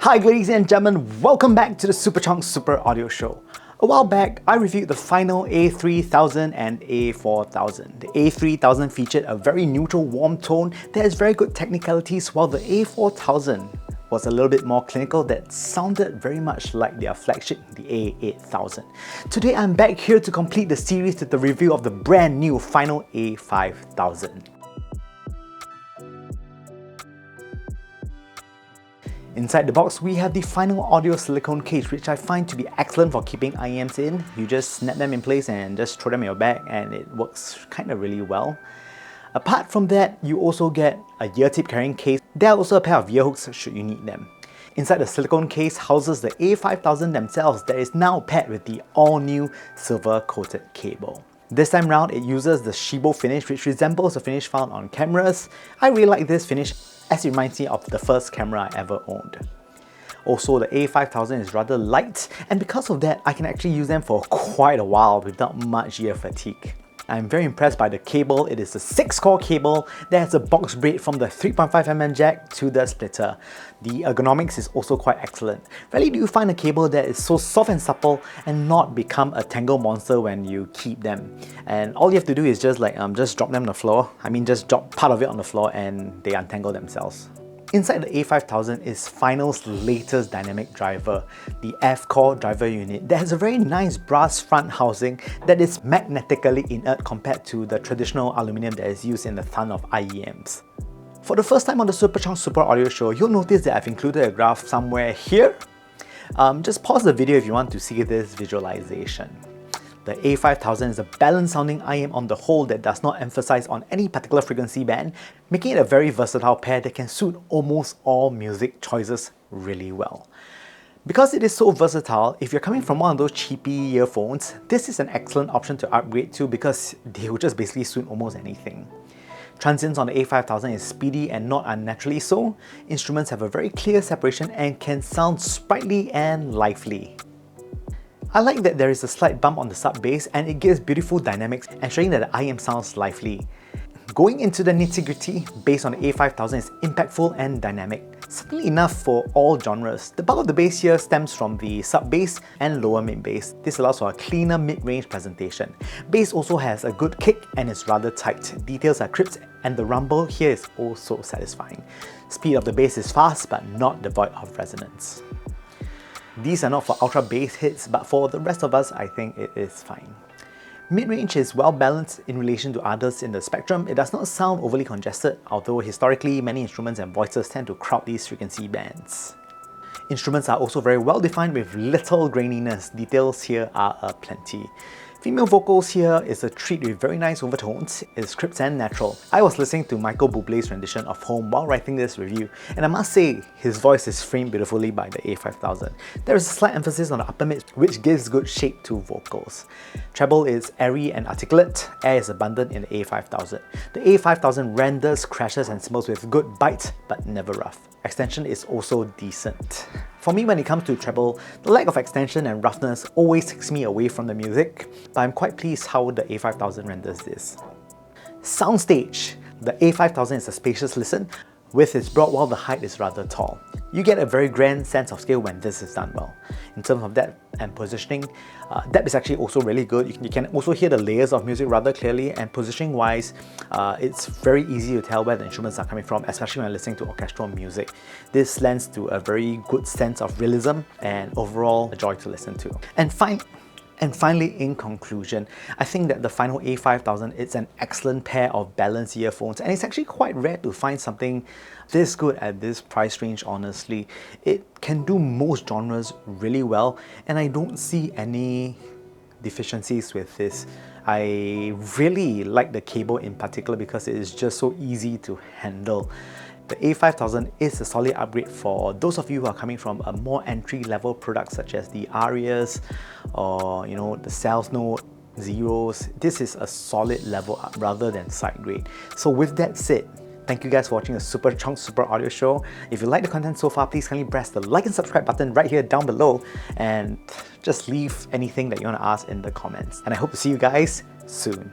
Hi ladies and gentlemen, welcome back to the Superchunk Super Audio Show. A while back, I reviewed the final A3000 and A4000. The A3000 featured a very neutral warm tone that has very good technicalities, while the A4000 was a little bit more clinical that sounded very much like their flagship, the A8000. Today I'm back here to complete the series with the review of the brand new final A5000. Inside the box, we have the final audio silicone case, which I find to be excellent for keeping IEMs in. You just snap them in place and just throw them in your bag and it works kind of really well. Apart from that, you also get a ear tip carrying case. There are also a pair of ear hooks should you need them. Inside the silicone case houses the A5000 themselves that is now paired with the all-new silver-coated cable. This time round, it uses the Shibo finish, which resembles the finish found on cameras. I really like this finish as it reminds me of the first camera I ever owned. Also, the A5000 is rather light, and because of that, I can actually use them for quite a while without much ear fatigue. I'm very impressed by the cable. It is a 6-core cable that has a box braid from the 3.5mm jack to the splitter. The ergonomics is also quite excellent. Rarely do you find a cable that is so soft and supple and not become a tangle monster when you keep them. And all you have to do is just drop them on the floor. Just drop part of it on the floor and they untangle themselves. Inside the A5000 is Final's latest dynamic driver, the F-Core driver unit that has a very nice brass front housing that is magnetically inert compared to the traditional aluminium that is used in the ton of IEMs. For the first time on the Superchunk Super Audio Show, you'll notice that I've included a graph somewhere here. Just pause the video if you want to see this visualization. The A5000 is a balanced sounding IEM on the whole that does not emphasize on any particular frequency band, making it a very versatile pair that can suit almost all music choices really well. Because it is so versatile, if you're coming from one of those cheapy earphones, this is an excellent option to upgrade to because they will just basically suit almost anything. Transients on the A5000 is speedy and not unnaturally so. Instruments have a very clear separation and can sound sprightly and lively. I like that there is a slight bump on the sub bass and it gives beautiful dynamics, ensuring that the IEM sounds lively. Going into the nitty-gritty, bass on the A5000 is impactful and dynamic, certainly enough for all genres. The bulk of the bass here stems from the sub bass and lower mid bass. This allows for a cleaner mid-range presentation. Bass also has a good kick and is rather tight. Details are crisp and the rumble here is also satisfying. Speed of the bass is fast but not devoid of resonance. These are not for ultra bass hits, but for the rest of us, I think it is fine. Mid-range is well balanced in relation to others in the spectrum. It does not sound overly congested, although historically many instruments and voices tend to crowd these frequency bands. Instruments are also very well defined with little graininess. Details here are aplenty. Female vocals here is a treat with very nice overtones. It's crisp and natural. I was listening to Michael Bublé's rendition of Home while writing this review, and I must say, his voice is framed beautifully by the A5000. There is a slight emphasis on the upper mid, which gives good shape to vocals. Treble is airy and articulate. Air is abundant in the A5000. The A5000 renders crashes and cymbals with good bite, but never rough. Extension is also decent. For me, when it comes to treble, the lack of extension and roughness always takes me away from the music, but I'm quite pleased how the A5000 renders this. Soundstage. The A5000 is a spacious listen. Width is broad while the height is rather tall. You get a very grand sense of scale when this is done well. In terms of depth and positioning, depth is actually also really good. You can also hear the layers of music rather clearly, and positioning wise, it's very easy to tell where the instruments are coming from, especially when listening to orchestral music. This lends to a very good sense of realism and overall a joy to listen to. And finally, in conclusion, I think that the final A5000 is an excellent pair of balanced earphones, and it's actually quite rare to find something this good at this price range, honestly. It can do most genres really well, and I don't see any deficiencies with this. I really like the cable in particular because it is just so easy to handle. The A5000 is a solid upgrade for those of you who are coming from a more entry-level product such as the Arias or the Sales Note Zeros. This is a solid level up rather than side grade. So with that said, thank you guys for watching the Superchunk Super Audio Show. If you like the content so far, please kindly press the like and subscribe button right here down below and just leave anything that you want to ask in the comments. And I hope to see you guys soon.